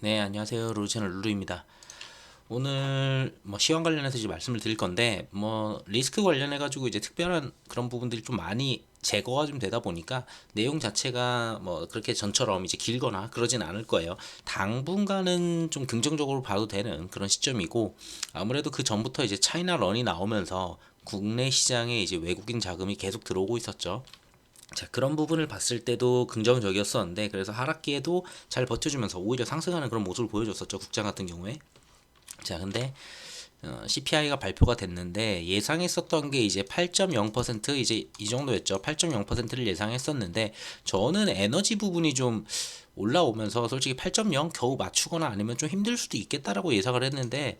네, 안녕하세요. 루루채널 루루입니다. 오늘 시황 관련해서 이제 말씀을 드릴 건데, 리스크 관련해 가지고 이제 특별한 그런 부분들이 좀 많이 제거가 좀 되다 보니까 내용 자체가 그렇게 전처럼 이제 길거나 그러진 않을 거예요. 당분간은 좀 긍정적으로 봐도 되는 그런 시점이고, 아무래도 그 전부터 이제 차이나 런이 나오면서 국내 시장에 이제 외국인 자금이 계속 들어오고 있었죠. 자, 그런 부분을 봤을 때도 긍정적이었었는데, 그래서 하락기에도 잘 버텨주면서 오히려 상승하는 그런 모습을 보여줬었죠, 국장 같은 경우에. 자, 근데 CPI가 발표가 됐는데 예상했었던 게 이제 8.0% 이제 이 정도였죠. 8.0%를 예상했었는데, 저는 에너지 부분이 좀 올라오면서 솔직히 8.0 겨우 맞추거나 아니면 좀 힘들 수도 있겠다라고 예상을 했는데,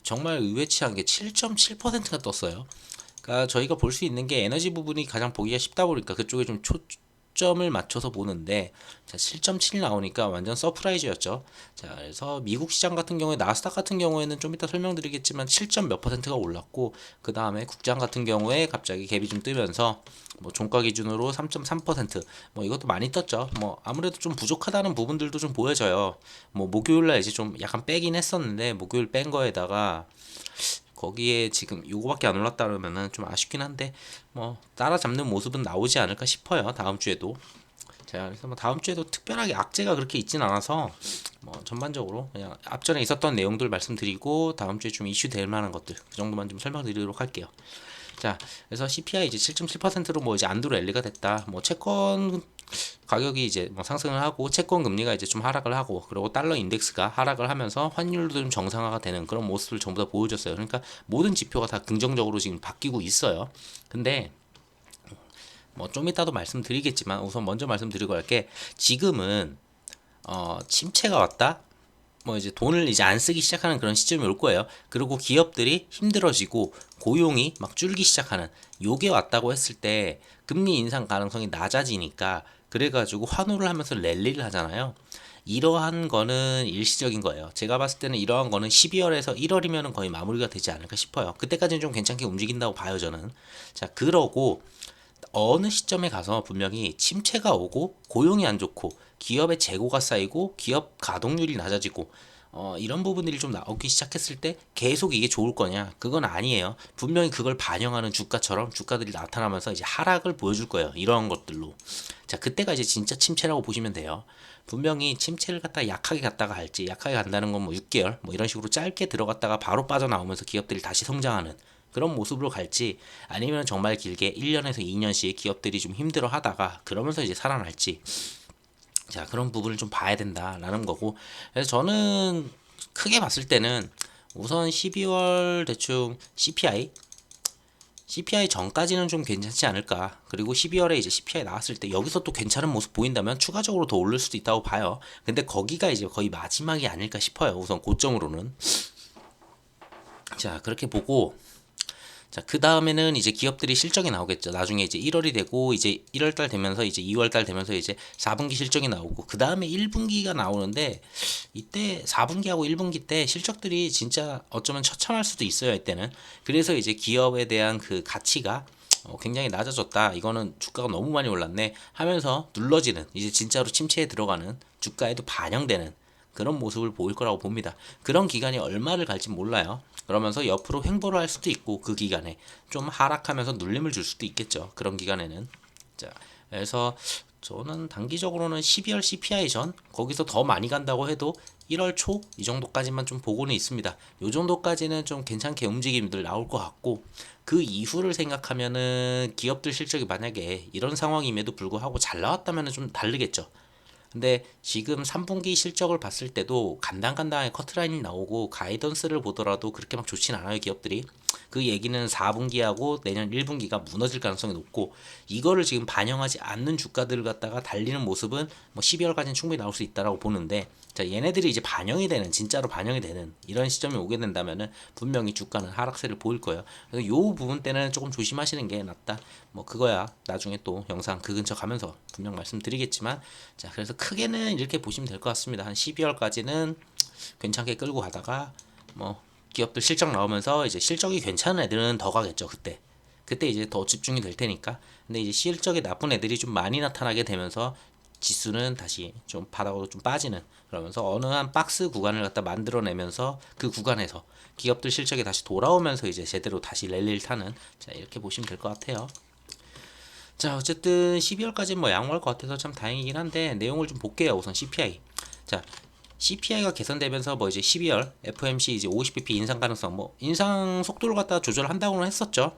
정말 의외치 않게 7.7%가 떴어요. 그러니까 저희가 볼 수 있는 게 에너지 부분이 가장 보기가 쉽다 보니까 그쪽에 좀 초점을 맞춰서 보는데, 자, 7.7 나오니까 완전 서프라이즈였죠. 자, 그래서 미국 시장 같은 경우에 나스닥 같은 경우에는 좀 이따 설명드리겠지만 7점 몇 퍼센트가 올랐고, 그 다음에 국장 같은 경우에 갑자기 갭이 좀 뜨면서 종가 기준으로 3.3%, 이것도 많이 떴죠. 아무래도 좀 부족하다는 부분들도 좀 보여져요. 목요일 날 이제 좀 약간 빼긴 했었는데, 목요일 뺀 거에다가 거기에 지금 요거밖에 안 올랐다 그러면은 좀 아쉽긴 한데, 따라잡는 모습은 나오지 않을까 싶어요, 다음 주에도. 자, 그래서 다음 주에도 특별하게 악재가 그렇게 있진 않아서 전반적으로 그냥 앞전에 있었던 내용들 말씀드리고 다음 주에 좀 이슈 될 만한 것들 그 정도만 좀 설명드리도록 할게요. 자, 그래서 CPI 이제 7.7%로 이제 안드로 랠리가 됐다. 채권 가격이 이제 상승을 하고 채권 금리가 이제 좀 하락을 하고, 그리고 달러 인덱스가 하락을 하면서 환율도 좀 정상화가 되는 그런 모습을 전부 다 보여줬어요. 그러니까 모든 지표가 다 긍정적으로 지금 바뀌고 있어요. 근데 좀 이따도 말씀드리겠지만 우선 먼저 말씀드리고 할게, 지금은 침체가 왔다. 이제 돈을 이제 안 쓰기 시작하는 그런 시점이 올 거예요. 그리고 기업들이 힘들어지고 고용이 막 줄기 시작하는 요게 왔다고 했을 때 금리 인상 가능성이 낮아지니까, 그래가지고 환호를 하면서 랠리를 하잖아요. 이러한 거는 일시적인 거예요. 제가 봤을 때는 이러한 거는 12월에서 1월이면 거의 마무리가 되지 않을까 싶어요. 그때까지는 좀 괜찮게 움직인다고 봐요, 저는. 자, 그러고 어느 시점에 가서 분명히 침체가 오고 고용이 안 좋고 기업의 재고가 쌓이고 기업 가동률이 낮아지고 이런 부분들이 좀 나오기 시작했을 때 계속 이게 좋을 거냐? 그건 아니에요. 분명히 그걸 반영하는 주가처럼 주가들이 나타나면서 이제 하락을 보여줄 거예요. 이러한 것들로. 자, 그때가 이제 진짜 침체라고 보시면 돼요. 분명히 침체를 갖다가 약하게 갔다가 할지, 약하게 간다는 건 6개월 이런 식으로 짧게 들어갔다가 바로 빠져나오면서 기업들이 다시 성장하는 그런 모습으로 갈지, 아니면 정말 길게 1년에서 2년씩 기업들이 좀 힘들어 하다가 그러면서 이제 살아날지, 자, 그런 부분을 좀 봐야 된다라는 거고. 그래서 저는 크게 봤을 때는 우선 12월 대충 CPI 전까지는 좀 괜찮지 않을까. 그리고 12월에 이제 CPI 나왔을 때 여기서 또 괜찮은 모습 보인다면 추가적으로 더 오를 수도 있다고 봐요. 근데 거기가 이제 거의 마지막이 아닐까 싶어요. 우선 고점으로는. 자, 그렇게 보고, 자, 그 다음에는 이제 기업들이 실적이 나오겠죠. 나중에 이제 1월이 되고, 이제 1월 달 되면서, 이제 2월 달 되면서 이제 4분기 실적이 나오고, 그 다음에 1분기가 나오는데, 이때 4분기하고 1분기 때 실적들이 진짜 어쩌면 처참할 수도 있어요, 이때는. 그래서 이제 기업에 대한 그 가치가 굉장히 낮아졌다. 이거는 주가가 너무 많이 올랐네. 하면서 눌러지는, 이제 진짜로 침체에 들어가는, 주가에도 반영되는 그런 모습을 보일 거라고 봅니다. 그런 기간이 얼마를 갈지 몰라요. 그러면서 옆으로 횡보를 할 수도 있고, 그 기간에 좀 하락하면서 눌림을 줄 수도 있겠죠. 그런 기간에는. 자, 그래서 저는 단기적으로는 12월 CPI 전 거기서 더 많이 간다고 해도 1월 초 이 정도까지만 좀 보고는 있습니다. 요 정도까지는 좀 괜찮게 움직임들 나올 것 같고, 그 이후를 생각하면은 기업들 실적이 만약에 이런 상황임에도 불구하고 잘 나왔다면은 좀 다르겠죠. 근데 지금 3분기 실적을 봤을 때도 간당간당하게 커트라인이 나오고 가이던스를 보더라도 그렇게 막 좋진 않아요, 기업들이. 그 얘기는 4분기하고 내년 1분기가 무너질 가능성이 높고, 이거를 지금 반영하지 않는 주가들을 갖다가 달리는 모습은 12월까지는 충분히 나올 수 있다라고 보는데, 자, 얘네들이 이제 반영이 되는, 진짜로 반영이 되는 이런 시점이 오게 된다면은 분명히 주가는 하락세를 보일 거예요. 그래서 요 부분 때는 조금 조심하시는 게 낫다. 그거야 나중에 또 영상 그 근처 가면서 분명 말씀드리겠지만, 자, 그래서 크게는 이렇게 보시면 될 것 같습니다. 한 12월까지는 괜찮게 끌고 가다가 기업들 실적 나오면서 이제 실적이 괜찮은 애들은 더 가겠죠. 그때 이제 더 집중이 될 테니까. 근데 이제 실적이 나쁜 애들이 좀 많이 나타나게 되면서 지수는 다시 좀 바닥으로 좀 빠지는, 그러면서 어느 한 박스 구간을 갖다 만들어내면서 그 구간에서 기업들 실적이 다시 돌아오면서 이제 제대로 다시 랠리를 타는, 자 이렇게 보시면 될 것 같아요. 자 어쨌든 12월까지 뭐 양호할 것 같아서 참 다행이긴 한데, 내용을 좀 볼게요. 우선 CPI. 자 CPI가 개선되면서 뭐 이제 12월 FOMC 이제 50bp 인상 가능성, 뭐 인상 속도를 갖다 조절한다고는 했었죠.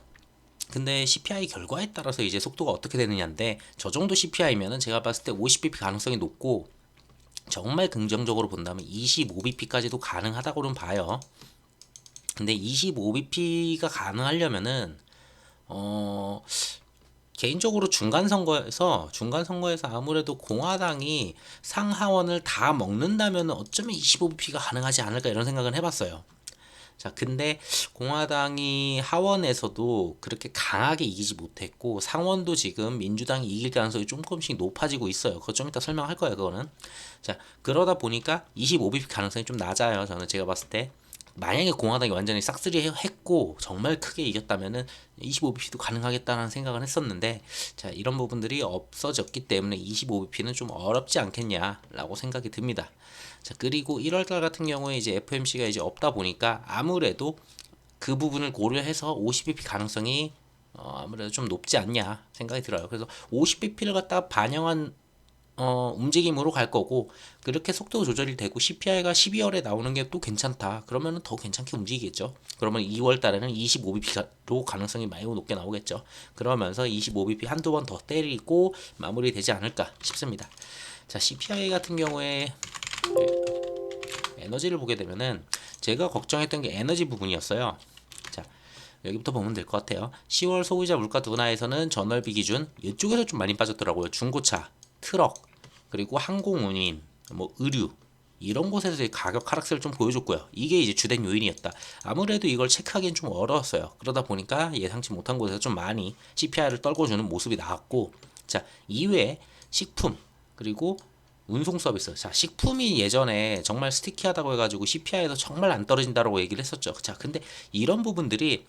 근데 CPI 결과에 따라서 이제 속도가 어떻게 되느냐인데, 저 정도 CPI면은 제가 봤을 때 50bp 가능성이 높고, 정말 긍정적으로 본다면 25bp까지도 가능하다고는 봐요. 근데 25bp가 가능하려면은 어 개인적으로 중간 선거에서 아무래도 공화당이 상하원을 다 먹는다면 어쩌면 25bp가 가능하지 않을까, 이런 생각은 해봤어요. 자, 근데 공화당이 하원에서도 그렇게 강하게 이기지 못했고, 상원도 지금 민주당이 이길 가능성이 조금씩 높아지고 있어요. 그거 좀 이따 설명할 거예요, 그거는. 자, 그러다 보니까 25bp 가능성이 좀 낮아요. 저는 제가 봤을 때. 만약에 공화당이 완전히 싹쓸이 했고 정말 크게 이겼다면은 25bp도 가능하겠다는 생각을 했었는데, 자 이런 부분들이 없어졌기 때문에 25bp는 좀 어렵지 않겠냐라고 생각이 듭니다. 자 그리고 1월달 같은 경우에 이제 FOMC가 이제 없다 보니까 아무래도 그 부분을 고려해서 50bp 가능성이 아무래도 좀 높지 않냐 생각이 들어요. 그래서 50bp를 갖다 반영한 움직임으로 갈 거고, 그렇게 속도 조절이 되고 CPI가 12월에 나오는 게 또 괜찮다 그러면은 더 괜찮게 움직이겠죠. 그러면 2월 달에는 25bp로 가능성이 매우 높게 나오겠죠. 그러면서 25bp 한두 번 더 때리고 마무리되지 않을까 싶습니다. 자 CPI 같은 경우에 에너지를 보게 되면은 제가 걱정했던 게 에너지 부분이었어요. 자 여기부터 보면 될 것 같아요. 10월 소비자 물가 둔화에서는 전월비 기준 이쪽에서 좀 많이 빠졌더라고요. 중고차, 트럭, 그리고 항공운임, 뭐 의류, 이런 곳에서 가격 하락세를 좀 보여줬고요. 이게 이제 주된 요인이었다. 아무래도 이걸 체크하기엔 좀 어려웠어요. 그러다 보니까 예상치 못한 곳에서 좀 많이 CPI를 떨궈주는 모습이 나왔고, 자 이외에 식품, 그리고 운송 서비스. 자 식품이 예전에 정말 스티키하다고 해가지고 CPI에서 정말 안 떨어진다고 얘기를 했었죠. 자 근데 이런 부분들이,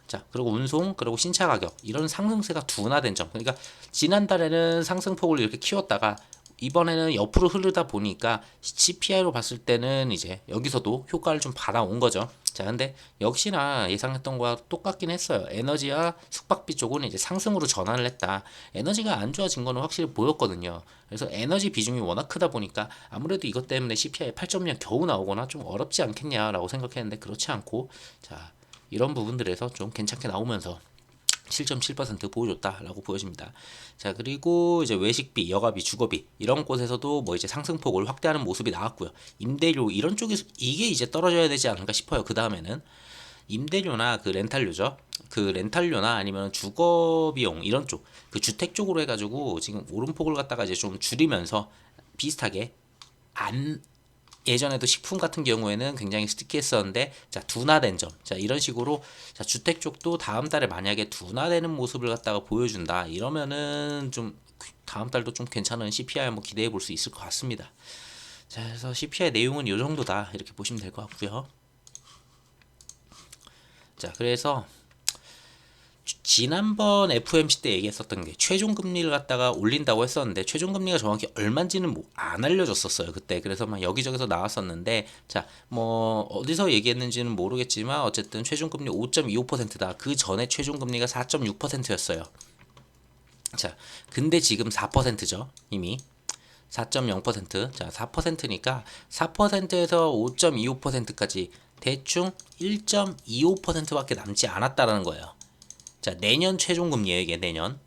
자 그리고 운송, 그리고 신차 가격, 이런 상승세가 둔화된 점, 그러니까 지난달에는 상승폭을 이렇게 키웠다가 이번에는 옆으로 흐르다 보니까 CPI로 봤을 때는 이제 여기서도 효과를 좀 받아온 거죠. 자 근데 역시나 예상했던 거와 똑같긴 했어요. 에너지와 숙박비 쪽은 이제 상승으로 전환을 했다. 에너지가 안 좋아진 거는 확실히 보였거든요. 그래서 에너지 비중이 워낙 크다 보니까 아무래도 이것 때문에 CPI 8.0 겨우 나오거나 좀 어렵지 않겠냐라고 생각했는데, 그렇지 않고, 자 이런 부분들에서 좀 괜찮게 나오면서 7.7% 보여줬다라고 보여집니다. 자 그리고 이제 외식비, 여가비, 주거비 이런 곳에서도 뭐 이제 상승폭을 확대하는 모습이 나왔고요. 임대료 이런 쪽에서 이게 이제 떨어져야 되지 않을까 싶어요. 그 다음에는 임대료나 그 렌탈료죠. 그 렌탈료나 아니면 주거 비용 이런 쪽, 그 주택 쪽으로 해가지고 지금 오름폭을 갖다가 이제 좀 줄이면서 비슷하게, 안 예전에도 식품 같은 경우에는 굉장히 스티키했었는데, 자 둔화된 점, 자 이런 식으로, 자 주택 쪽도 다음 달에 만약에 둔화되는 모습을 갖다가 보여준다 이러면은 좀 다음 달도 좀 괜찮은 CPI 한번 기대해 볼 수 있을 것 같습니다. 자 그래서 CPI 내용은 이 정도다 이렇게 보시면 될 것 같고요. 자 그래서 지난번 FOMC 때 얘기했었던 게 최종 금리를 갖다가 올린다고 했었는데, 최종 금리가 정확히 얼마인지는 뭐 안 알려줬었어요 그때. 그래서 막 여기저기서 나왔었는데, 자 뭐 어디서 얘기했는지는 모르겠지만 어쨌든 최종 금리 5.25%다. 그 전에 최종 금리가 4.6%였어요. 자 근데 지금 4%죠 이미. 4.0%. 자 4%니까 4%에서 5.25%까지 대충 1.25%밖에 남지 않았다라는 거예요. 자 내년 최종금리예요 이게, 내년.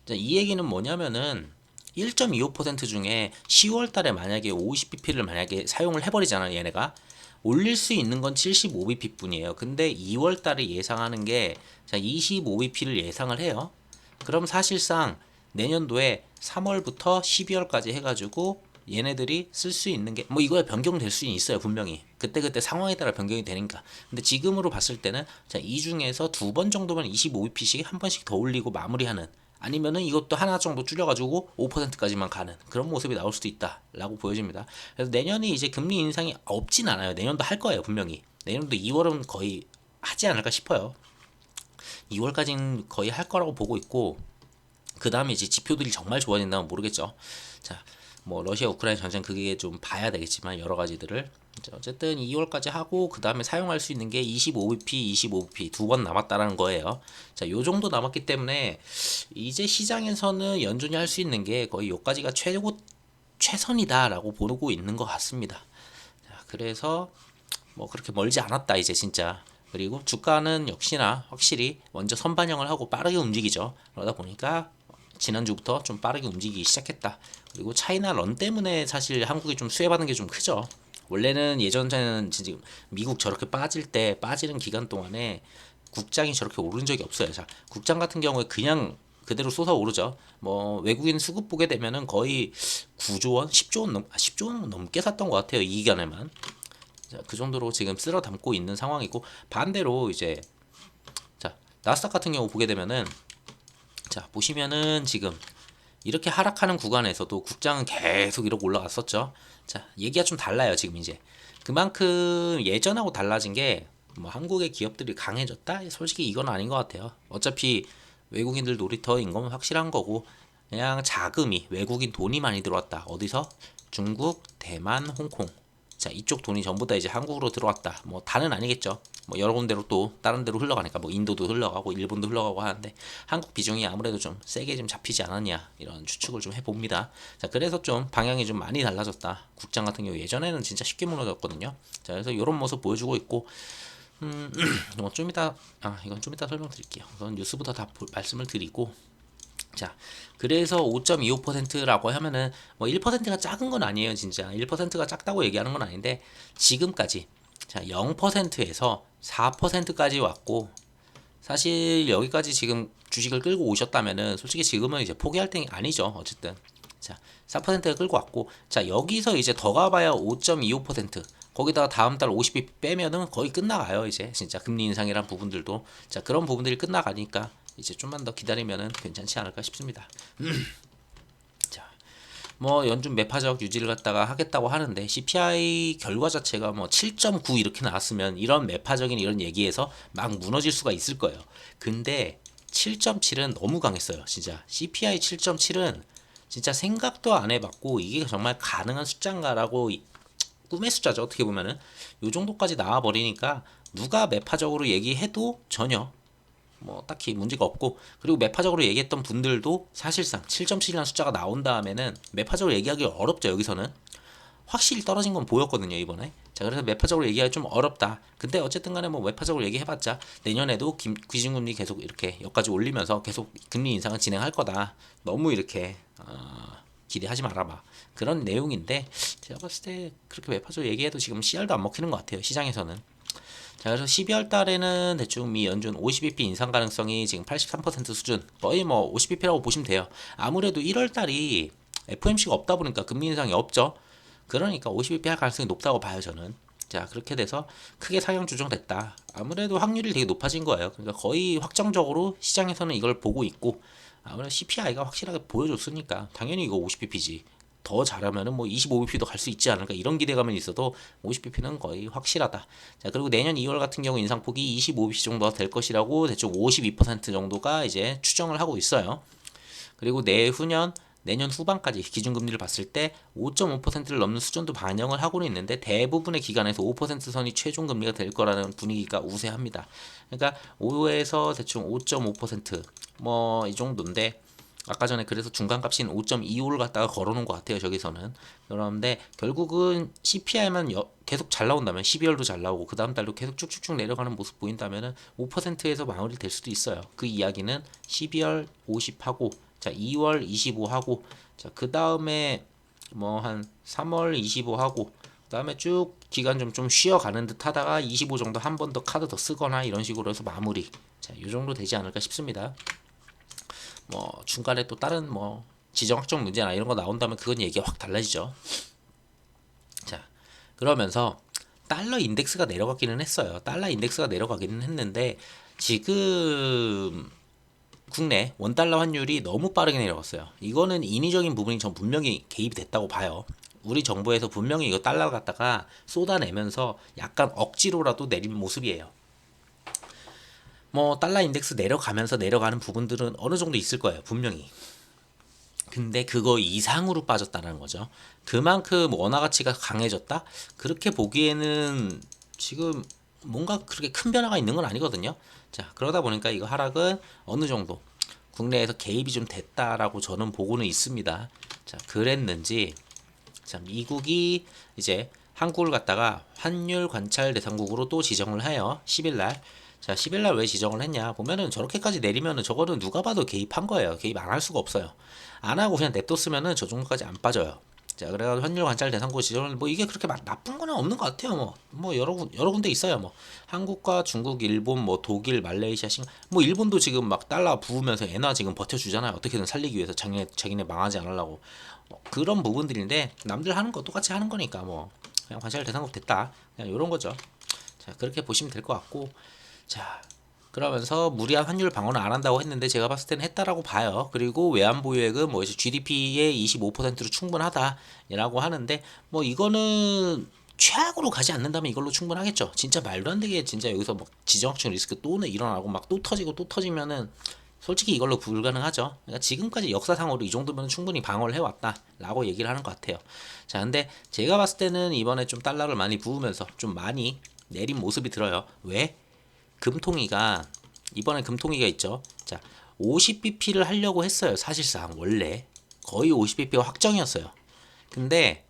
자, 이 얘기는 뭐냐면은 1.25% 중에 10월 달에 만약에 50bp를 만약에 사용을 해버리잖아요 얘네가, 올릴 수 있는 건 75bp 뿐이에요. 근데 2월 달에 예상하는 게, 자 25bp를 예상을 해요. 그럼 사실상 내년도에 3월부터 12월까지 해가지고 얘네들이 쓸 수 있는 게 뭐 이거에 변경될 수 있어요 분명히. 그때그때 상황에 따라 변경이 되니까. 근데 지금으로 봤을 때는 자 이 중에서 두 번 정도만 25bp씩 한 번씩 더 올리고 마무리하는, 아니면은 이것도 하나 정도 줄여가지고 5%까지만 가는 그런 모습이 나올 수도 있다라고 보여집니다. 그래서 내년이 이제 금리 인상이 없진 않아요. 내년도 할 거예요 분명히. 내년도 2월은 거의 하지 않을까 싶어요. 2월까지는 거의 할 거라고 보고 있고, 그 다음에 이제 지표들이 정말 좋아진다면 모르겠죠. 자 뭐 러시아 우크라이나 전쟁 그게 좀 봐야 되겠지만 여러 가지들을 어쨌든 2월까지 하고 그 다음에 사용할 수 있는 게 25bp, 25bp 두 번 남았다라는 거예요. 자, 요 정도 남았기 때문에 이제 시장에서는 연준이 할 수 있는 게 거의 요까지가 최선이다라고 보고 있는 것 같습니다. 자, 그래서 뭐 그렇게 멀지 않았다 이제 진짜. 그리고 주가는 역시나 확실히 먼저 선반영을 하고 빠르게 움직이죠. 그러다 보니까 지난주부터 좀 빠르게 움직이기 시작했다. 그리고 차이나 런 때문에 사실 한국이 좀 수혜받은 게 좀 크죠. 원래는 예전에는 지금 미국 저렇게 빠질 때 빠지는 기간 동안에 국장이 저렇게 오른 적이 없어요. 자, 국장 같은 경우에 그냥 그대로 솟아오르죠. 뭐 외국인 수급 보게 되면은 거의 9조 원, 10조 원 10조 원 넘게 샀던 것 같아요. 이 기간에만. 자, 그 정도로 지금 쓸어 담고 있는 상황이고 반대로 이제 자, 나스닥 같은 경우 보게 되면은 자, 보시면은 지금 이렇게 하락하는 구간에서도 국장은 계속 이렇게 올라갔었죠. 자, 얘기가 좀 달라요, 지금 이제. 그만큼 예전하고 달라진 게 뭐 한국의 기업들이 강해졌다? 솔직히 이건 아닌 것 같아요. 어차피 외국인들 놀이터인 건 확실한 거고 그냥 자금이 외국인 돈이 많이 들어왔다. 어디서? 중국, 대만, 홍콩. 자, 이쪽 돈이 전부 다 이제 한국으로 들어왔다. 뭐 다는 아니겠죠. 뭐 여러 군데로 또 다른 데로 흘러가니까 뭐 인도도 흘러가고 일본도 흘러가고 하는데 한국 비중이 아무래도 좀 세게 좀 잡히지 않았냐 이런 추측을 좀 해봅니다. 자, 그래서 좀 방향이 좀 많이 달라졌다. 국장 같은 경우 예전에는 진짜 쉽게 무너졌거든요. 자, 그래서 이런 모습 보여주고 있고 좀 이따 이건 좀 이따 설명드릴게요. 우선 뉴스부터 다 말씀을 드리고 자, 그래서 5.25%라고 하면은 뭐 1%가 작은 건 아니에요, 진짜. 1%가 작다고 얘기하는 건 아닌데 지금까지 자, 0%에서 4%까지 왔고 사실 여기까지 지금 주식을 끌고 오셨다면은 솔직히 지금은 이제 포기할 때 아니죠. 어쨌든. 자, 4%가 끌고 왔고 자, 여기서 이제 더 가봐야 5.25% 거기다가 다음 달 50이 빼면은 거의 끝나가요, 이제. 진짜 금리 인상이란 부분들도. 자, 그런 부분들이 끝나가니까 이제 좀만 더 기다리면은 괜찮지 않을까 싶습니다. 자, 뭐 연준 매파적 유지를 갖다가 하겠다고 하는데 CPI 결과 자체가 뭐 7.9 이렇게 나왔으면 이런 매파적인 이런 얘기에서 막 무너질 수가 있을 거예요. 근데 7.7은 너무 강했어요. 진짜 CPI 7.7은 진짜 생각도 안 해봤고 이게 정말 가능한 숫자인가라고 꿈의 숫자죠. 어떻게 보면은 요 정도까지 나와 버리니까 누가 매파적으로 얘기해도 전혀 뭐 딱히 문제가 없고 그리고 매파적으로 얘기했던 분들도 사실상 7.7이라는 숫자가 나온 다음에는 매파적으로 얘기하기 어렵죠. 여기서는 확실히 떨어진 건 보였거든요, 이번에. 자, 그래서 매파적으로 얘기하기 좀 어렵다. 근데 어쨌든 간에 뭐 매파적으로 얘기해봤자 내년에도 기준금리 계속 이렇게 여기까지 올리면서 계속 금리 인상을 진행할 거다. 너무 이렇게 기대하지 말아봐. 그런 내용인데 제가 봤을 때 그렇게 매파적으로 얘기해도 지금 CR도 안 먹히는 것 같아요, 시장에서는. 자, 그래서 12월 달에는 대충 미 연준 50bp 인상 가능성이 지금 83% 수준, 거의 뭐 50bp라고 보시면 돼요. 아무래도 1월 달이 FOMC가 없다 보니까 금리 인상이 없죠. 그러니까 50bp 할 가능성이 높다고 봐요, 저는. 자, 그렇게 돼서 크게 상향 조정됐다. 아무래도 확률이 되게 높아진 거예요. 그러니까 거의 확정적으로 시장에서는 이걸 보고 있고, 아무래도 CPI가 확실하게 보여줬으니까 당연히 이거 50bp지. 더 잘하면은 뭐 25bp도 갈 수 있지 않을까 이런 기대감은 있어도 50bp는 거의 확실하다. 자, 그리고 내년 2월 같은 경우 인상폭이 25bp 정도가 될 것이라고 대충 52% 정도가 이제 추정을 하고 있어요. 그리고 내년 후반까지 기준금리를 봤을 때 5.5%를 넘는 수준도 반영을 하고는 있는데 대부분의 기관에서 5% 선이 최종 금리가 될 거라는 분위기가 우세합니다. 그러니까 5에서 대충 5.5%뭐 이 정도인데 아까 전에 그래서 중간값인 5.25를 갖다가 걸어놓은 것 같아요. 저기서는. 그런데 결국은 CPI만 계속 잘 나온다면 12월도 잘 나오고 그 다음 달도 계속 쭉쭉쭉 내려가는 모습 보인다면 5%에서 마무리될 수도 있어요. 그 이야기는 12월 50하고 자 2월 25하고 자 그 다음에 뭐 한 3월 25하고 그 다음에 쭉 기간 좀 쉬어가는 듯 하다가 25 정도 한 번 더 카드 더 쓰거나 이런 식으로 해서 마무리. 자, 이 정도 되지 않을까 싶습니다. 뭐 중간에 또 다른 뭐 지정학적 문제나 이런 거 나온다면 그건 얘기가 확 달라지죠. 자, 그러면서 달러 인덱스가 내려가기는 했어요. 달러 인덱스가 내려가기는 했는데 지금 국내 원달러 환율이 너무 빠르게 내려갔어요. 이거는 인위적인 부분이 전 분명히 개입이 됐다고 봐요. 우리 정부에서 분명히 이거 달러 갖다가 쏟아내면서 약간 억지로라도 내린 모습이에요. 뭐 달러 인덱스 내려가면서 내려가는 부분들은 어느 정도 있을 거예요. 분명히. 근데 그거 이상으로 빠졌다는 거죠. 그만큼 원화 가치가 강해졌다? 그렇게 보기에는 지금 뭔가 그렇게 큰 변화가 있는 건 아니거든요. 자, 그러다 보니까 이거 하락은 어느 정도 국내에서 개입이 좀 됐다라고 저는 보고는 있습니다. 자, 그랬는지, 자, 미국이 이제 한국을 갖다가 환율 관찰 대상국으로 또 지정을 해요. 10일 날. 자, 10일 날 왜 지정을 했냐? 보면은 저렇게까지 내리면은 저거는 누가 봐도 개입한 거예요. 개입 안 할 수가 없어요. 안 하고 그냥 냅뒀으면은 저 정도까지 안 빠져요. 자, 그래가지고 환율 관찰 대상국 지정을 뭐 이게 그렇게 막 나쁜 거는 없는 것 같아요. 뭐 여러 군데 있어요. 뭐 한국과 중국, 일본, 뭐 독일, 말레이시아, 뭐 일본도 지금 막 달러 부으면서 엔화 지금 버텨주잖아요. 어떻게든 살리기 위해서 자기네 망하지 않으려고. 그런 부분들인데 남들 하는 거 똑같이 하는 거니까 뭐 그냥 관찰 대상국 됐다. 그냥 이런 거죠. 자, 그렇게 보시면 될 것 같고, 자, 그러면서 무리한 환율 방어는 안 한다고 했는데 제가 봤을 때는 했다라고 봐요. 그리고 외환 보유액은 뭐 GDP의 25%로 충분하다라고 하는데 뭐 이거는 최악으로 가지 않는다면 이걸로 충분하겠죠. 진짜 말도 안 되게 진짜 여기서 막 지정학적 리스크 또 일어나고 막 또 터지고 또 터지면은 솔직히 이걸로 불가능하죠. 그러니까 지금까지 역사상으로 이 정도면 충분히 방어를 해왔다라고 얘기를 하는 것 같아요. 자, 근데 제가 봤을 때는 이번에 좀 달러를 많이 부으면서 좀 많이 내린 모습이 들어요. 왜? 금통위가 이번에 금통위가 있죠. 자, 50bp를 하려고 했어요. 사실상 원래 거의 50bp가 확정이었어요. 근데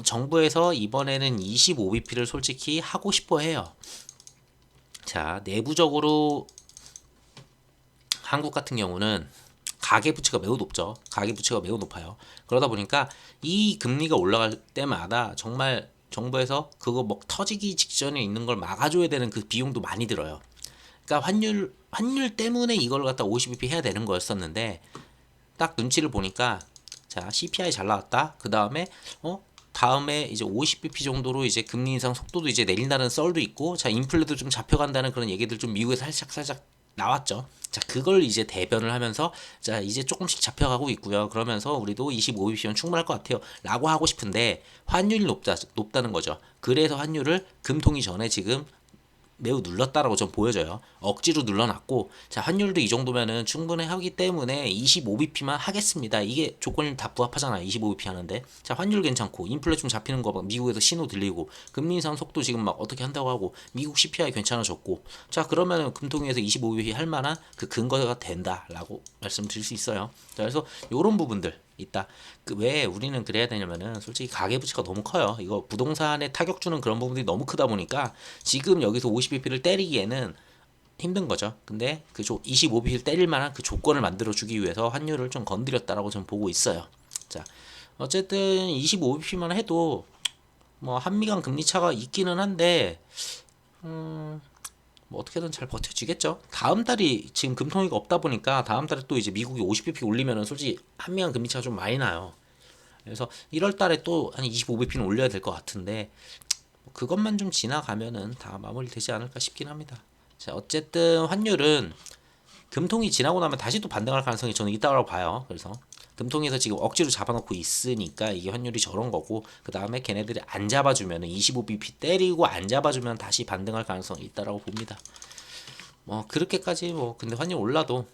정부에서 이번에는 25bp를 솔직히 하고 싶어 해요. 자, 내부적으로 한국 같은 경우는 가계부채가 매우 높죠. 가계부채가 매우 높아요. 그러다 보니까 이 금리가 올라갈 때마다 정말 정부에서 그거 뭐 터지기 직전에 있는 걸 막아줘야 되는 그 비용도 많이 들어요. 그러니까 환율 때문에 이걸 갖다 50bp 해야 되는 거였었는데 딱 눈치를 보니까 자, CPI 잘 나왔다. 그 다음에 다음에 이제 50bp 정도로 이제 금리 인상 속도도 이제 내린다는 썰도 있고, 자, 인플레도 좀 잡혀간다는 그런 얘기들 좀 미국에서 살짝 나왔죠. 자, 그걸 이제 대변을 하면서 자, 이제 조금씩 잡혀가고 있고요. 그러면서 우리도 25bp면 충분할 것 같아요. 라고 하고 싶은데 환율이 높다는 거죠. 그래서 환율을 금통위 전에 지금 매우 눌렀다라고 좀 보여져요. 억지로 눌러놨고, 자, 환율도 이 정도면은 충분히 하기 때문에 25bp만 하겠습니다. 이게 조건이 다 부합하잖아요. 25bp 하는데. 자, 환율 괜찮고, 인플레 좀 잡히는 거 막 미국에서 신호 들리고, 금리 인상 속도 지금 막 어떻게 한다고 하고, 미국 CPI 괜찮아졌고, 자, 그러면은 금통위에서 25bp 할 만한 그 근거가 된다라고 말씀드릴 수 있어요. 자, 그래서 요런 부분들 있다. 그 왜 우리는 그래야 되냐면은 솔직히 가계부채가 너무 커요. 이거 부동산에 타격 주는 그런 부분들이 너무 크다 보니까 지금 여기서 50bp를 때리기에는 힘든 거죠. 근데 그 25bp를 때릴 만한 그 조건을 만들어 주기 위해서 환율을 좀 건드렸다라고 저는 보고 있어요. 자, 어쨌든 25bp만 해도 뭐 한미 간 금리 차가 있기는 한데 뭐 어떻게든 잘 버텨지겠죠. 다음 달이 지금 금통위가 없다 보니까 다음 달에 또 이제 미국이 50bp 올리면은 솔직히 한미 간 금리 차가 좀 많이 나요. 그래서 1월 달에 또 한 25bp는 올려야 될 것 같은데 그것만 좀 지나가면은 다 마무리되지 않을까 싶긴 합니다. 자, 어쨌든 환율은 금통이 지나고 나면 다시 또 반등할 가능성이 저는 있다고 봐요. 그래서 금통에서 지금 억지로 잡아놓고 있으니까 이게 환율이 저런 거고, 그 다음에 걔네들이 안 잡아주면은 25bp 때리고 안 잡아주면 다시 반등할 가능성이 있다라고 봅니다. 뭐 그렇게까지 뭐 근데 환율 올라도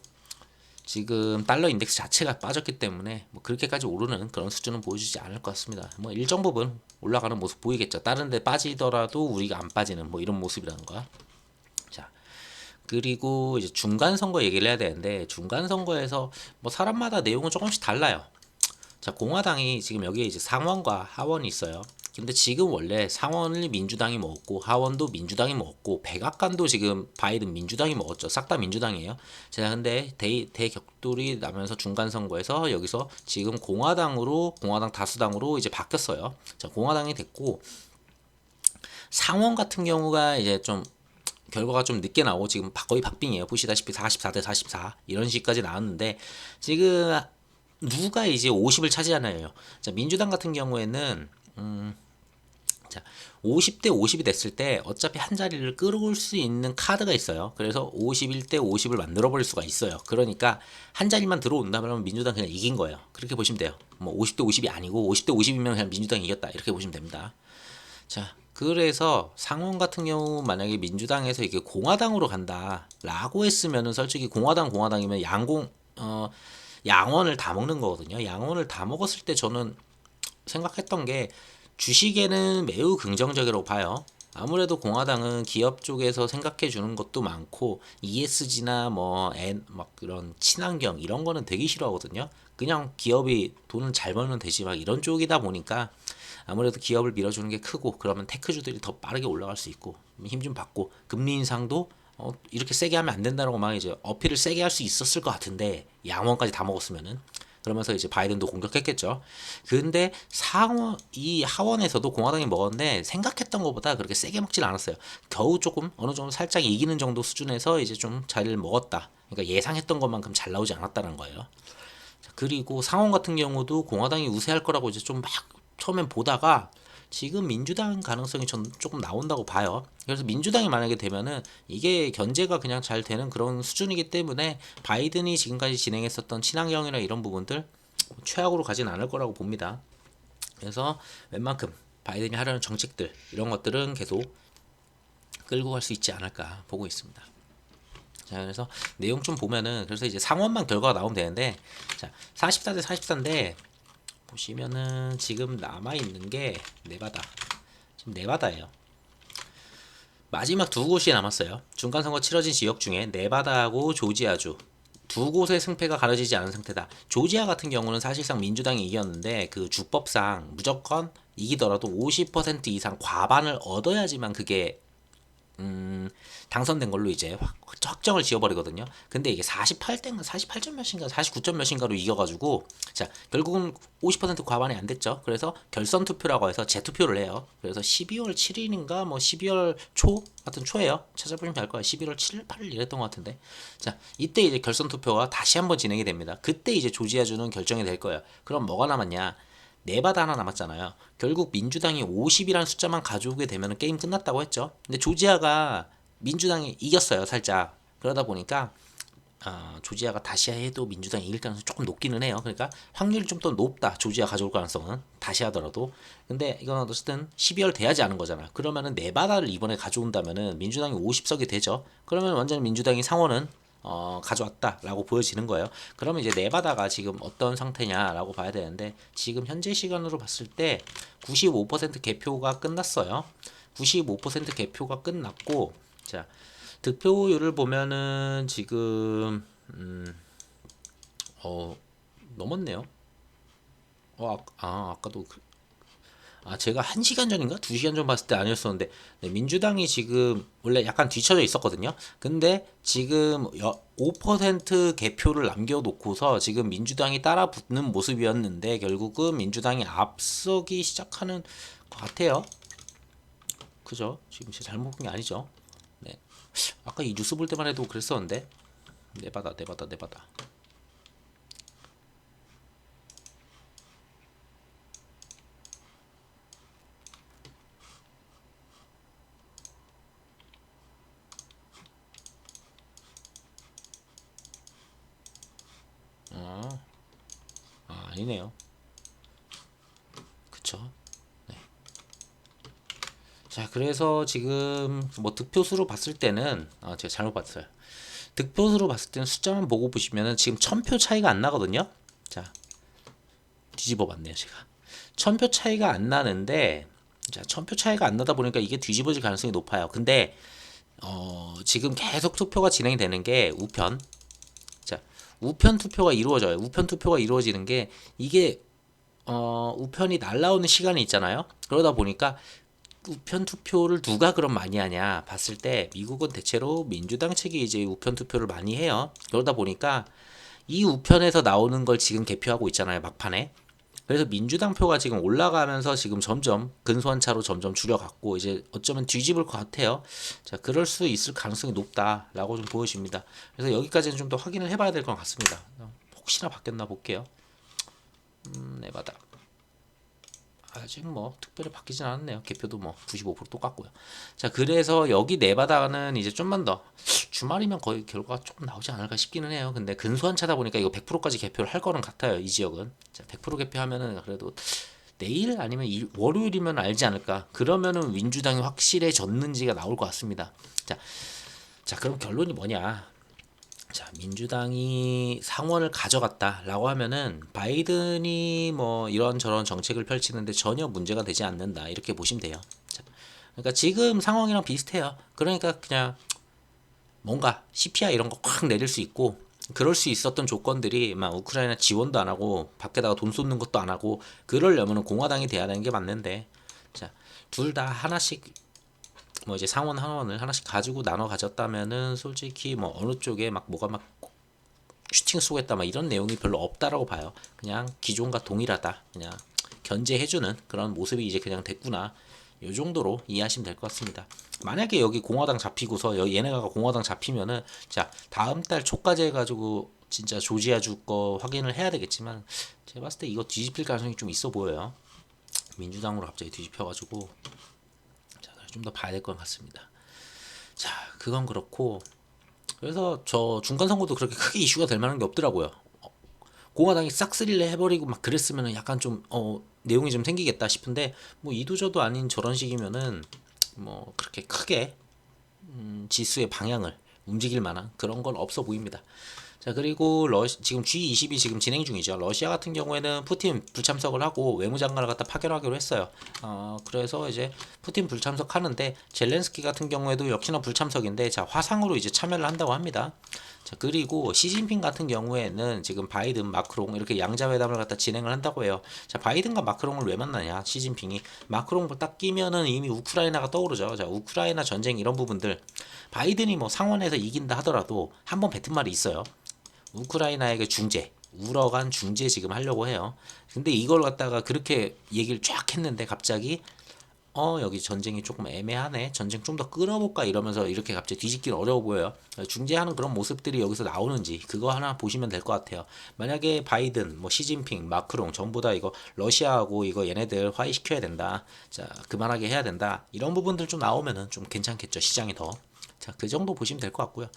지금 달러 인덱스 자체가 빠졌기 때문에 뭐 그렇게까지 오르는 그런 수준은 보여주지 않을 것 같습니다. 뭐 일정 부분 올라가는 모습 보이겠죠. 다른 데 빠지더라도 우리가 안 빠지는 뭐 이런 모습이라는 거야. 자, 그리고 이제 중간 선거 얘기를 해야 되는데 중간 선거에서 뭐 사람마다 내용은 조금씩 달라요. 자, 공화당이 지금 여기에 이제 상원과 하원이 있어요. 근데 지금 원래 상원을 민주당이 먹었고 하원도 민주당이 먹었고 백악관도 지금 바이든 민주당이 먹었죠. 싹 다 민주당이에요. 자, 근데 대격돌이 나면서 중간 선거에서 여기서 지금 공화당 다수당으로 이제 바뀌었어요. 자, 공화당이 됐고 상원 같은 경우가 이제 좀 결과가 좀 늦게 나오고 지금 거의 박빙이에요. 보시다시피 44대 44 이런 식까지 나왔는데 지금 누가 이제 50을 차지하나요? 자, 민주당 같은 경우에는 자, 50대 50이 됐을 때 어차피 한 자리를 끌어올 수 있는 카드가 있어요. 그래서 51대 50을 만들어 버릴 수가 있어요. 그러니까 한 자리만 들어온다면 민주당 그냥 이긴 거예요. 그렇게 보시면 돼요. 뭐 50대 50이 아니고 50대 50이면 그냥 민주당이 이겼다. 이렇게 보시면 됩니다. 자, 그래서 상원 같은 경우 만약에 민주당에서 이게 공화당으로 간다라고 했으면은 솔직히 공화당이면 양원을 다 먹는 거거든요. 양원을 다 먹었을 때 저는 생각했던 게 주식에는 매우 긍정적이라고 봐요. 아무래도 공화당은 기업 쪽에서 생각해 주는 것도 많고 ESG나 막 그런 친환경 이런 거는 되게 싫어하거든요. 그냥 기업이 돈을 잘 벌면 되지 막 이런 쪽이다 보니까 아무래도 기업을 밀어주는 게 크고 그러면 테크주들이 더 빠르게 올라갈 수 있고 힘 좀 받고 금리 인상도 이렇게 세게 하면 안 된다라고 막 이제 어필을 세게 할 수 있었을 것 같은데 양원까지 다 먹었으면은 그러면서 이제 바이든도 공격했겠죠. 근데 상원 이 하원에서도 공화당이 먹었는데 생각했던 것보다 그렇게 세게 먹질 않았어요. 겨우 조금 어느 정도 살짝 이기는 정도 수준에서 이제 좀 잘 먹었다. 그러니까 예상했던 것만큼 잘 나오지 않았다는 거예요. 그리고 상원 같은 경우도 공화당이 우세할 거라고 이제 좀 막 처음엔 보다가 지금 민주당 가능성이 전 조금 나온다고 봐요. 그래서 민주당이 만약에 되면은 이게 견제가 그냥 잘 되는 그런 수준이기 때문에 바이든이 지금까지 진행했었던 친환경이나 이런 부분들 최악으로 가진 않을 거라고 봅니다. 그래서 웬만큼 바이든이 하려는 정책들 이런 것들은 계속 끌고 갈 수 있지 않을까 보고 있습니다. 자, 그래서 내용 좀 보면은 그래서 이제 상원만 결과가 나오면 되는데 자, 44 대 44인데 보시면은 지금 남아 있는 게 네바다. 지금 네바다예요. 마지막 두 곳이 남았어요. 중간 선거 치러진 지역 중에 네바다하고 조지아주 두 곳의 승패가 가려지지 않은 상태다. 조지아 같은 경우는 사실상 민주당이 이겼는데 그 주법상 무조건 이기더라도 50% 이상 과반을 얻어야지만 그게 당선된 걸로 이제 확정을 지어버리거든요. 근데 이게 48점, 48점 몇인가, 49점 몇인가로 이겨가지고, 자, 결국은 50% 과반이 안 됐죠. 그래서 결선 투표라고 해서 재투표를 해요. 그래서 12월 7일인가, 12월 초? 같은 초에요. 찾아보시면 알 거예요. 11월 7일, 8일 이랬던 것 같은데. 자, 이때 이제 결선 투표가 다시 한번 진행이 됩니다. 그때 이제 조지아주는 결정이 될 거예요. 그럼 뭐가 남았냐? 네바다 하나 남았잖아요. 결국 민주당이 50이라는 숫자만 가져오게 되면 게임 끝났다고 했죠. 근데 조지아가 민주당이 이겼어요, 살짝. 그러다 보니까 조지아가 다시 해도 민주당이 이길 가능성이 조금 높기는 해요. 그러니까 확률이 좀 더 높다. 조지아 가져올 가능성은 다시 하더라도. 근데 이건 어쨌든 12월 돼야지 않은 거잖아. 그러면은 네바다를 이번에 가져온다면은 민주당이 50석이 되죠. 그러면 완전히 민주당이 상원은 가져왔다라고 보여지는 거예요. 그러면 이제 네바다가 지금 어떤 상태냐라고 봐야 되는데 지금 현재 시간으로 봤을 때 95% 개표가 끝났어요. 95% 개표가 끝났고 자 득표율을 보면은 지금 넘었네요. 아까도 제가 1시간 전인가 2시간 전 봤을 때 아니었었는데 네, 민주당이 지금 원래 약간 뒤쳐져 있었거든요. 근데 지금 5% 개표를 남겨놓고서 지금 민주당이 따라 붙는 모습이었는데 결국은 민주당이 앞서기 시작하는 것 같아요. 그죠? 지금 제가 잘못 본 게 아니죠. 네. 아까 이 뉴스 볼 때만 해도 그랬었는데 내바다 내바다 내바다 아니네요. 그쵸? 자, 그래서 지금 뭐 득표수로 봤을 때는 제가 잘못 봤어요. 득표수로 봤을 때는 숫자만 보고 보시면은 지금 1000표 차이가 안 나거든요. 자, 뒤집어 봤네요, 제가. 1000표 차이가 안 나는데 자, 1000표 차이가 안 나다 보니까 이게 뒤집어질 가능성이 높아요. 근데 지금 계속 투표가 진행이 되는 게 우편. 자, 우편 투표가 이루어져요. 우편 투표가 이루어지는 게 이게 우편이 날라오는 시간이 있잖아요. 그러다 보니까 우편 투표를 누가 그럼 많이 하냐 봤을 때 미국은 대체로 민주당 측이 이제 우편 투표를 많이 해요. 그러다 보니까 이 우편에서 나오는 걸 지금 개표하고 있잖아요, 막판에. 그래서 민주당 표가 지금 올라가면서 지금 점점 근소한 차로 점점 줄여갔고 이제 어쩌면 뒤집을 것 같아요. 자, 그럴 수 있을 가능성이 높다라고 좀 보여집니다. 그래서 여기까지는 좀 더 확인을 해봐야 될 것 같습니다. 혹시나 바뀌었나 볼게요. 네바다. 아직 뭐 특별히 바뀌진 않았네요. 개표도 뭐 95% 똑같고요. 자, 그래서 여기 네바다는 이제 좀만 더 주말이면 거의 결과가 조금 나오지 않을까 싶기는 해요. 근데 근소한 차다 보니까 이거 100%까지 개표를 할 거는 같아요. 이 지역은. 자, 100% 개표하면은 그래도 내일 아니면 월요일이면 알지 않을까. 그러면은 민주당이 확실해졌는지가 나올 것 같습니다. 자, 그럼 결론이 뭐냐? 자, 민주당이 상원을 가져갔다라고 하면은 바이든이 뭐 이런저런 정책을 펼치는데 전혀 문제가 되지 않는다 이렇게 보시면 돼요. 자, 그러니까 지금 상황이랑 비슷해요. 그러니까 그냥 뭔가 CPI 이런 거 확 내릴 수 있고 그럴 수 있었던 조건들이 막 우크라이나 지원도 안 하고 밖에다가 돈 쏟는 것도 안 하고 그러려면은 공화당이 돼야 되는 게 맞는데 자, 둘 다 하나씩 뭐 이제 상원 하원을 하나씩 가지고 나눠 가졌다면은 솔직히 뭐 어느 쪽에 막 뭐가 막 슈팅 쏘겠다 막 이런 내용이 별로 없다라고 봐요. 그냥 기존과 동일하다. 그냥 견제해주는 그런 모습이 이제 그냥 됐구나. 요 정도로 이해하시면 될 것 같습니다. 만약에 여기 공화당 잡히고서 얘네가 공화당 잡히면은 자 다음 달 초까지 해가지고 진짜 조지아 주 거 확인을 해야 되겠지만 제가 봤을 때 이거 뒤집힐 가능성이 좀 있어 보여요. 민주당으로 갑자기 뒤집혀가지고 좀 더 봐야 될 것 같습니다. 자 그건 그렇고 그래서 저 중간 선거도 그렇게 크게 이슈가 될 만한 게 없더라고요. 공화당이 싹쓸이를 해버리고 막 그랬으면 약간 좀 내용이 좀 생기겠다 싶은데 뭐 이도저도 아닌 저런 식이면은 뭐 그렇게 크게 지수의 방향을 움직일 만한 그런 건 없어 보입니다. 자 그리고 지금 G20이 지금 진행 중이죠. 러시아 같은 경우에는 푸틴 불참석을 하고 외무장관을 갖다 파견하기로 했어요. 그래서 이제 푸틴 불참석하는데 젤렌스키 같은 경우에도 역시나 불참석인데 자 화상으로 이제 참여를 한다고 합니다. 자 그리고 시진핑 같은 경우에는 지금 바이든, 마크롱 이렇게 양자회담을 갖다 진행을 한다고 해요. 자 바이든과 마크롱을 왜 만나냐? 시진핑이 마크롱 딱 끼면은 이미 우크라이나가 떠오르죠. 자 우크라이나 전쟁 이런 부분들 바이든이 뭐 상원에서 이긴다 하더라도 한번 뱉은 말이 있어요. 우크라이나에게 중재, 우러간 중재 지금 하려고 해요. 근데 이걸 갖다가 그렇게 얘기를 쫙 했는데 갑자기 여기 전쟁이 조금 애매하네. 전쟁 좀 더 끌어볼까 이러면서 이렇게 갑자기 뒤집기는 어려워 보여요. 중재하는 그런 모습들이 여기서 나오는지 그거 하나 보시면 될 것 같아요. 만약에 바이든, 뭐 시진핑, 마크롱 전부 다 이거 러시아하고 이거 얘네들 화해시켜야 된다. 자 그만하게 해야 된다. 이런 부분들 좀 나오면은 좀 괜찮겠죠. 시장이 더. 자, 그 정도 보시면 될 것 같고요.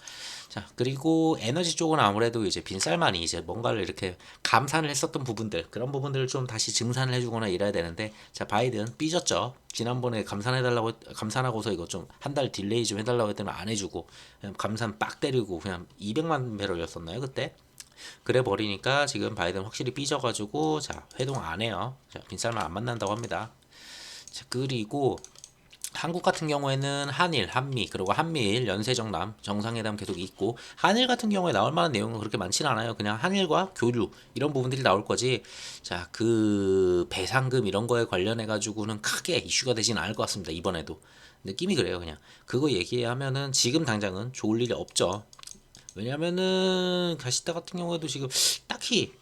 자, 그리고 에너지 쪽은 아무래도 이제 빈살만이 이제 뭔가를 이렇게 감산을 했었던 부분들, 그런 부분들을 좀 다시 증산을 해주거나 이래야 되는데, 자, 바이든 삐졌죠. 지난번에 감산하고서 이거 좀 한 달 딜레이 좀 해달라고 했더니 안 해주고, 그냥 감산 빡 때리고 그냥 200만 배럴이었었나요, 그때? 그래 버리니까 지금 바이든 확실히 삐져가지고, 자, 회동 안 해요. 자, 빈살만 안 만난다고 합니다. 자, 그리고 한국 같은 경우에는 한일, 한미, 그리고 한미일 연쇄정남 정상회담 계속 있고 한일 같은 경우에 나올 만한 내용은 그렇게 많지는 않아요. 그냥 한일과 교류 이런 부분들이 나올 거지. 자, 그 배상금 이런 거에 관련해 가지고는 크게 이슈가 되진 않을 것 같습니다. 이번에도 느낌이 그래요. 그냥 그거 얘기하면은 지금 당장은 좋을 일이 없죠. 왜냐면은 가시다 같은 경우에도 지금 딱히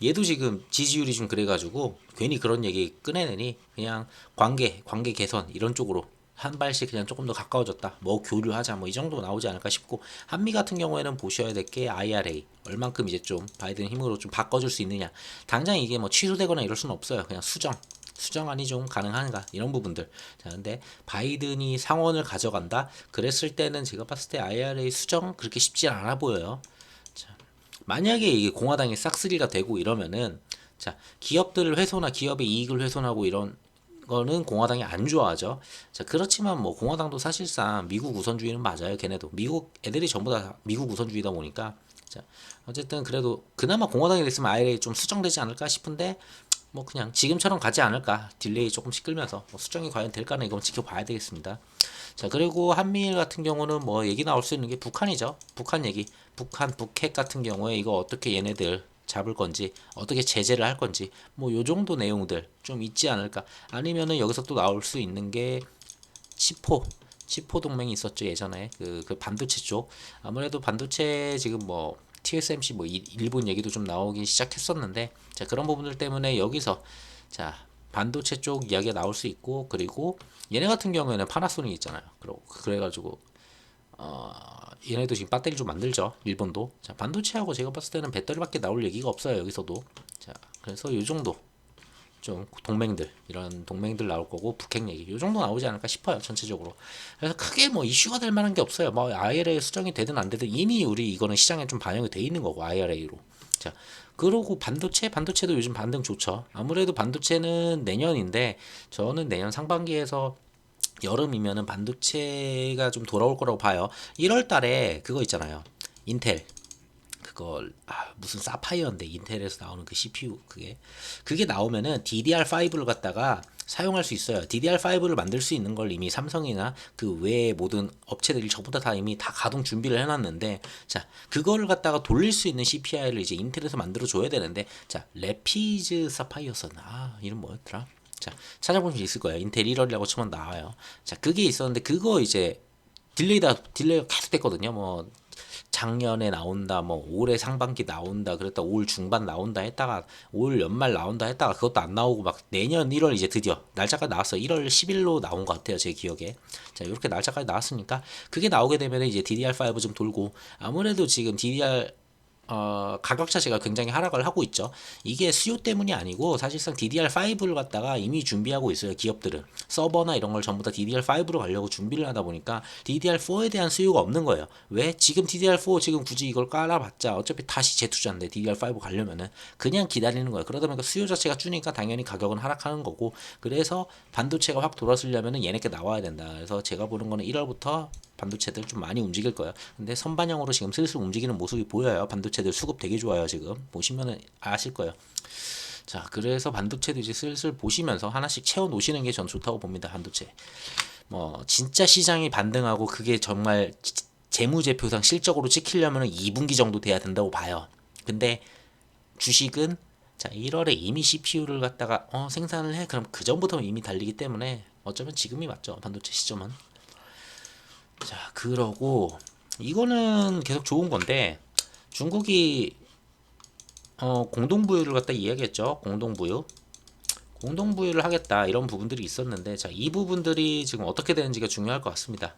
얘도 지금 지지율이 좀 그래가지고 괜히 그런 얘기 꺼내내니 그냥 관계 개선 이런 쪽으로 한 발씩 그냥 조금 더 가까워졌다. 뭐 교류하자 뭐 이 정도 나오지 않을까 싶고 한미 같은 경우에는 보셔야 될 게 IRA 얼만큼 이제 좀 바이든 힘으로 좀 바꿔줄 수 있느냐. 당장 이게 뭐 취소되거나 이럴 수는 없어요. 그냥 수정안이 좀 가능한가 이런 부분들. 자 근데 바이든이 상원을 가져간다 그랬을 때는 제가 봤을 때 IRA 수정 그렇게 쉽지 않아 보여요. 만약에 이게 공화당이 싹쓸이가 되고 이러면은 자 기업들을 훼손하 기업의 이익을 훼손하고 이런 거는 공화당이 안 좋아하죠. 자 그렇지만 뭐 공화당도 사실상 미국 우선주의는 맞아요. 걔네도 미국 애들이 전부 다 미국 우선주의다 보니까 자 어쨌든 그래도 그나마 공화당이 됐으면 IRA 좀 수정되지 않을까 싶은데 뭐 그냥 지금처럼 가지 않을까 딜레이 조금씩 끌면서 뭐 수정이 과연 될까는 이건 지켜봐야 되겠습니다. 자 그리고 한미일 같은 경우는 뭐 얘기 나올 수 있는 게 북한이죠. 북한 얘기 북한 북핵 같은 경우에 이거 어떻게 얘네들 잡을 건지 어떻게 제재를 할 건지 뭐 요 정도 내용들 좀 있지 않을까. 아니면은 여기서 또 나올 수 있는 게 치포 동맹이 있었죠 예전에 그 반도체 쪽. 아무래도 반도체 지금 뭐 TSMC 뭐 일본 얘기도 좀 나오기 시작했었는데 자 그런 부분들 때문에 여기서 자 반도체 쪽 이야기가 나올 수 있고 그리고 얘네 같은 경우에는 파나소닉 있잖아요. 그래가지고 얘네도 지금 배터리 좀 만들죠. 일본도. 자 반도체하고 제가 봤을 때는 배터리밖에 나올 얘기가 없어요 여기서도. 자 그래서 요 정도 좀 동맹들 이런 동맹들 나올 거고 북핵 얘기 요 정도 나오지 않을까 싶어요 전체적으로. 그래서 크게 뭐 이슈가 될 만한 게 없어요. 뭐 IRA 수정이 되든 안 되든 이미 우리 이거는 시장에 좀 반영이 돼 있는 거고 IRA로. 자 그러고 반도체도 요즘 반등 좋죠. 아무래도 반도체는 내년인데 저는 내년 상반기에서 여름이면은 반도체가 좀 돌아올 거라고 봐요. 1월 달에 그거 있잖아요. 인텔 그걸 무슨 사파이어인데 인텔에서 나오는 그 CPU 그게 나오면은 DDR5를 갖다가 사용할 수 있어요. DDR5를 만들 수 있는 걸 이미 삼성이나 그 외의 모든 업체들이 저보다 다 이미 다 가동 준비를 해놨는데, 자 그거를 갖다가 돌릴 수 있는 CPI를 이제 인텔에서 만들어 줘야 되는데, 자 레피즈 사파이어였나, 이름 뭐였더라? 자 찾아보면 있을 거예요. 인텔 1월이라고 치면 나와요. 자 그게 있었는데 그거 이제 딜레이가 계속 됐거든요. 뭐 작년에 나온다, 뭐 올해 상반기 나온다, 그랬다 올 중반 나온다 했다가 올 연말 나온다 했다가 그것도 안 나오고 막 내년 1월 이제 드디어 날짜까지 나왔어요. 1월 10일로 나온 것 같아요, 제 기억에. 자 이렇게 날짜까지 나왔으니까 그게 나오게 되면 이제 DDR5 좀 돌고, 아무래도 지금 DDR 가격 자체가 굉장히 하락을 하고 있죠. 이게 수요 때문이 아니고 사실상 DDR5를 갖다가 이미 준비하고 있어요. 기업들은 서버나 이런 걸 전부 다 DDR5로 가려고 준비를 하다 보니까 DDR4에 대한 수요가 없는 거예요. 왜? 지금 DDR4 지금 굳이 이걸 깔아봤자 어차피 다시 재투자인데 DDR5 가려면은 그냥 기다리는 거예요. 그러다 보니까 수요 자체가 주니까 당연히 가격은 하락하는 거고, 그래서 반도체가 확 돌아서려면은 얘네께 나와야 된다. 그래서 제가 보는 거는 1월부터 반도체들 좀 많이 움직일 거예요. 근데 선반영으로 지금 슬슬 움직이는 모습이 보여요. 반도체들 수급 되게 좋아요. 지금 보시면은 아실 거예요. 자 그래서 반도체도 이제 슬슬 보시면서 하나씩 채워 놓으시는 게 전 좋다고 봅니다. 반도체 뭐 진짜 시장이 반등하고 그게 정말 재무제표상 실적으로 찍히려면 2분기 정도 돼야 된다고 봐요. 근데 주식은 자 1월에 이미 CPU를 갖다가 생산을 해, 그럼 그 전부터 이미 달리기 때문에 어쩌면 지금이 맞죠. 반도체 시점은. 자 그러고 이거는 계속 좋은 건데, 중국이 공동부유를 갖다 이야기했죠. 공동부유를 하겠다, 이런 부분들이 있었는데, 자 이 부분들이 지금 어떻게 되는지가 중요할 것 같습니다.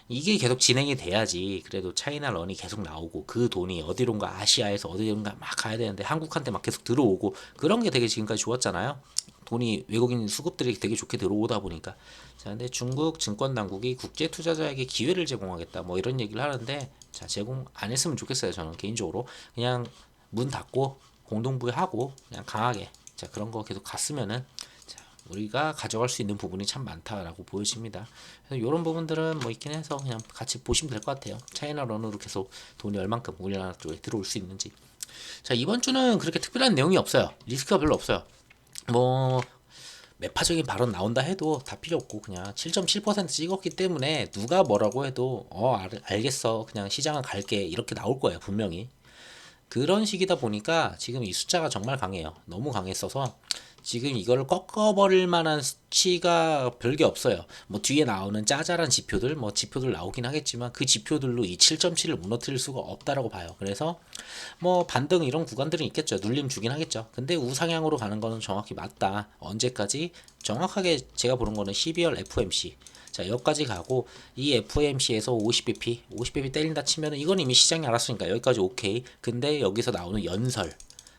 이게 계속 진행이 돼야지 그래도 차이나 런이 계속 나오고 그 돈이 어디론가 아시아에서 어디론가 막 가야 되는데 한국한테 막 계속 들어오고, 그런 게 되게 지금까지 좋았잖아요. 돈이 외국인 수급들이 되게 좋게 들어오다 보니까. 자 근데 중국 증권 당국이 국제 투자자에게 기회를 제공하겠다 뭐 이런 얘기를 하는데, 자 제공 안 했으면 좋겠어요. 저는 개인적으로 그냥 문 닫고 공동부유하고 그냥 강하게 자 그런 거 계속 갔으면은 우리가 가져갈 수 있는 부분이 참 많다라고 보여집니다. 그래서 이런 부분들은 뭐 있긴 해서 그냥 같이 보시면 될 것 같아요. 차이나 런으로 계속 돈이 얼만큼 우리나라 쪽에 들어올 수 있는지. 자 이번 주는 그렇게 특별한 내용이 없어요. 리스크가 별로 없어요. 뭐 매파적인 발언 나온다 해도 다 필요 없고 그냥 7.7% 찍었기 때문에 누가 뭐라고 해도 알겠어, 그냥 시장은 갈게, 이렇게 나올 거예요 분명히. 그런 식이다 보니까 지금 이 숫자가 정말 강해요. 너무 강했어서 지금 이거를 꺾어버릴 만한 수치가 별게 없어요. 뭐 뒤에 나오는 짜잘한 지표들, 뭐 지표들 나오긴 하겠지만 그 지표들로 이 7.7을 무너뜨릴 수가 없다라고 봐요. 그래서 뭐 반등 이런 구간들은 있겠죠. 눌림 주긴 하겠죠. 근데 우상향으로 가는 거는 정확히 맞다. 언제까지? 정확하게 제가 보는 거는 12월 FOMC. 자 여기까지 가고 이 FOMC에서 50bp 때린다 치면은 이건 이미 시장이 알았으니까 여기까지 오케이. 근데 여기서 나오는 연설,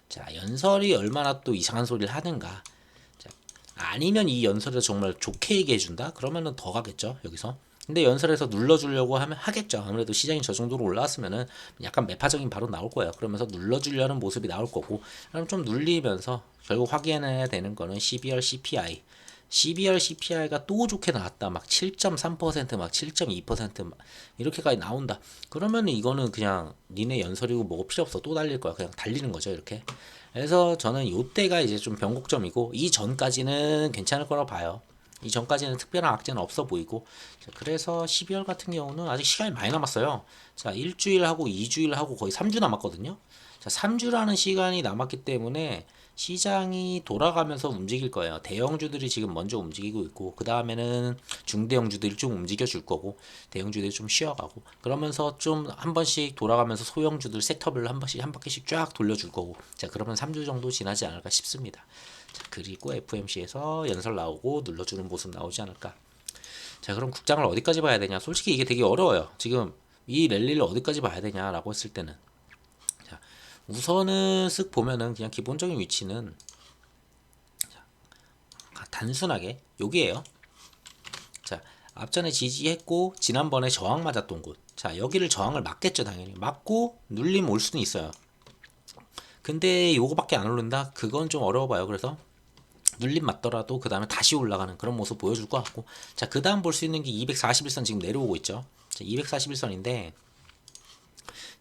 자 연설이 얼마나 또 이상한 소리를 하는가. 자, 아니면 이 연설에서 정말 좋게 얘기해준다? 그러면은 더 가겠죠 여기서. 근데 연설에서 눌러주려고 하면 하겠죠. 아무래도 시장이 저 정도로 올라왔으면은 약간 매파적인 발언 나올 거예요. 그러면서 눌러주려는 모습이 나올 거고, 그럼 좀 눌리면서 결국 확인해야 되는 거는 12월 CPI. 12월 CPI가 또 좋게 나왔다. 막 7.3%, 막 7.2%, 막 이렇게까지 나온다. 그러면 이거는 그냥 니네 연설이고 뭐가 필요 없어. 또 달릴 거야. 그냥 달리는 거죠, 이렇게. 그래서 저는 요때가 이제 좀 변곡점이고, 이 전까지는 괜찮을 거라고 봐요. 이 전까지는 특별한 악재는 없어 보이고. 자, 그래서 12월 같은 경우는 아직 시간이 많이 남았어요. 자, 일주일하고 2주일하고 거의 3주 남았거든요. 자, 3주라는 시간이 남았기 때문에 시장이 돌아가면서 움직일 거예요. 대형주들이 지금 먼저 움직이고 있고, 그 다음에는 중대형주들이 좀 움직여 줄 거고, 대형주들이 좀 쉬어가고, 그러면서 좀 한 번씩 돌아가면서 소형주들 섹터별로 한 번씩 한 바퀴씩 쫙 돌려줄 거고. 자 그러면 3주 정도 지나지 않을까 싶습니다. 자 그리고 FMC에서 연설 나오고 눌러주는 모습 나오지 않을까. 자 그럼 국장을 어디까지 봐야 되냐. 솔직히 이게 되게 어려워요. 지금 이 랠리를 어디까지 봐야 되냐라고 했을 때는, 자 우선은 쓱 보면은 그냥 기본적인 위치는 단순하게 여기에요. 자 앞전에 지지했고 지난번에 저항 맞았던 곳. 자 여기를 저항을 맞겠죠. 당연히 맞고 눌림 올 수는 있어요. 근데 요거밖에 안 오른다? 그건 좀 어려워 봐요. 그래서 눌림 맞더라도 그 다음에 다시 올라가는 그런 모습 보여줄 것 같고, 자 그 다음 볼 수 있는 게 241선 지금 내려오고 있죠. 자 241선인데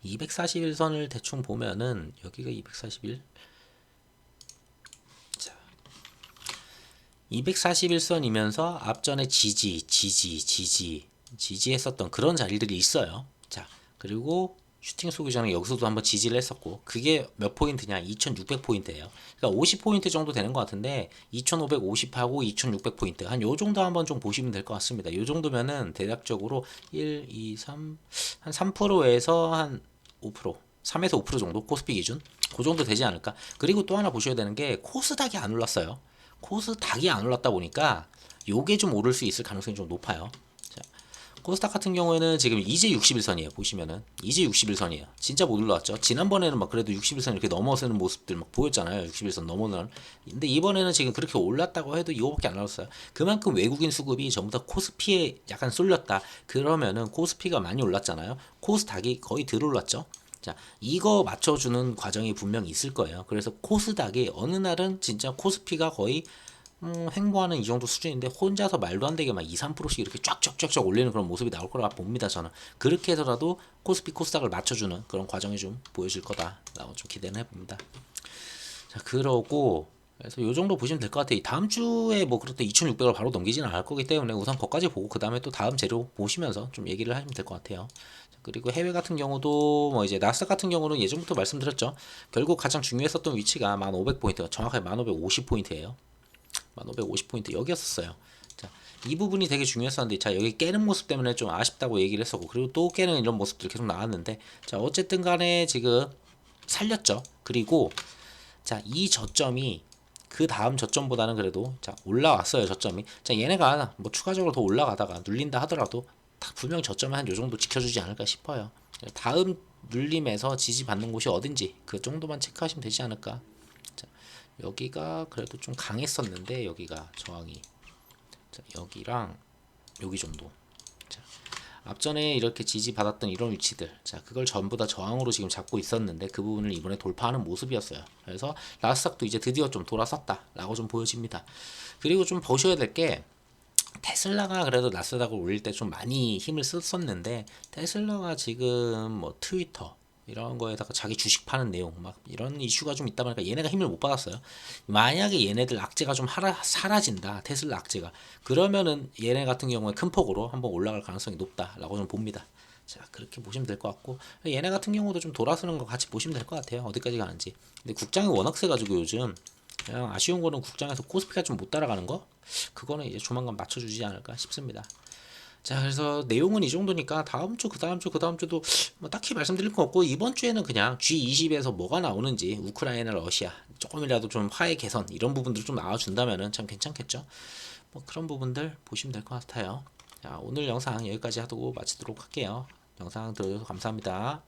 241선을 대충 보면은 여기가 241. 자, 241선이면서 앞전에 지지했었던 그런 자리들이 있어요. 자, 그리고 슈팅 쏘기 전에 여기서도 한번 지지를 했었고, 그게 몇 포인트냐? 2600포인트예요. 그러니까 50포인트 정도 되는 것 같은데 2550하고 2600포인트 한 요 정도 한번 좀 보시면 될 것 같습니다. 요 정도면은 대략적으로 1, 2, 3, 한 3%에서 한 5%, 3에서 5% 정도 코스피 기준 그 정도 되지 않을까. 그리고 또 하나 보셔야 되는 게 코스닥이 안 올랐어요. 코스닥이 안 올랐다 보니까 요게 좀 오를 수 있을 가능성이 좀 높아요. 자, 코스닥 같은 경우에는 지금 이제 61선이에요. 보시면은 이제 61선이에요. 진짜 못 올라왔죠. 지난번에는 막 그래도 61선 이렇게 넘어서는 모습들 막 보였잖아요. 61선 넘어는. 근데 이번에는 지금 그렇게 올랐다고 해도 이거밖에 안 올랐어요. 그만큼 외국인 수급이 전부 다 코스피에 약간 쏠렸다. 그러면은 코스피가 많이 올랐잖아요. 코스닥이 거의 덜 올랐죠. 자, 이거 맞춰주는 과정이 분명히 있을 거예요. 그래서 코스닥이 어느 날은 진짜 코스피가 거의 횡보하는 이 정도 수준인데 혼자서 말도 안 되게 막 2, 3%씩 이렇게 쫙쫙쫙쫙 올리는 그런 모습이 나올 거라 봅니다. 저는 그렇게 해서라도 코스피 코스닥을 맞춰주는 그런 과정이 좀 보여질 거다라고 좀 기대는 해봅니다. 자, 그러고 그래서 요 정도 보시면 될 것 같아요. 다음 주에 뭐 그렇다 2,600을 바로 넘기지는 않을 거기 때문에 우선 거기까지 보고 그 다음에 또 다음 재료 보시면서 좀 얘기를 하시면 될 것 같아요. 그리고 해외 같은 경우도 뭐 이제 나스닥 같은 경우는 예전부터 말씀드렸죠. 결국 가장 중요했었던 위치가 1500포인트, 정확하게 1550포인트예요. 1550포인트 여기였었어요. 자, 이 부분이 되게 중요했었는데, 자, 여기 깨는 모습 때문에 좀 아쉽다고 얘기를 했었고, 그리고 또 깨는 이런 모습들이 계속 나왔는데, 자, 어쨌든 간에 지금 살렸죠. 그리고 자, 이 저점이 그 다음 저점보다는 그래도 자, 올라왔어요. 저점이. 자, 얘네가 뭐 추가적으로 더 올라가다가 눌린다 하더라도 분명 저점에 한 요 정도 지켜주지 않을까 싶어요. 다음 눌림에서 지지받는 곳이 어딘지 그 정도만 체크하시면 되지 않을까. 자, 여기가 그래도 좀 강했었는데 여기가 저항이 자, 여기랑 여기 정도. 자, 앞전에 이렇게 지지받았던 이런 위치들, 자, 그걸 전부 다 저항으로 지금 잡고 있었는데 그 부분을 이번에 돌파하는 모습이었어요. 그래서 나스닥도 이제 드디어 좀 돌아섰다라고 좀 보여집니다. 그리고 좀 보셔야 될 게 테슬라가 그래도 나스닥을 올릴 때 좀 많이 힘을 썼었는데 테슬라가 지금 뭐 트위터 이런 거에다가 자기 주식 파는 내용 막 이런 이슈가 좀 있다 보니까 얘네가 힘을 못 받았어요. 만약에 얘네들 악재가 좀 사라진다, 테슬라 악재가, 그러면은 얘네 같은 경우에 큰 폭으로 한번 올라갈 가능성이 높다라고 좀 봅니다. 자, 그렇게 보시면 될 것 같고, 얘네 같은 경우도 좀 돌아서는 거 같이 보시면 될 것 같아요. 어디까지 가는지. 근데 국장이 워낙 세가지고 요즘 그냥 아쉬운 거는 국장에서 코스피가 좀 못 따라가는 거, 그거는 이제 조만간 맞춰주지 않을까 싶습니다. 자, 그래서 내용은 이 정도니까 다음 주, 그 다음 주, 그 다음 주도 뭐 딱히 말씀드릴 거 없고, 이번 주에는 그냥 G20에서 뭐가 나오는지, 우크라이나, 러시아 조금이라도 좀 화해 개선 이런 부분들 좀 나와준다면은 참 괜찮겠죠. 뭐 그런 부분들 보시면 될 것 같아요. 자, 오늘 영상 여기까지 하고 마치도록 할게요. 영상 들어주셔서 감사합니다.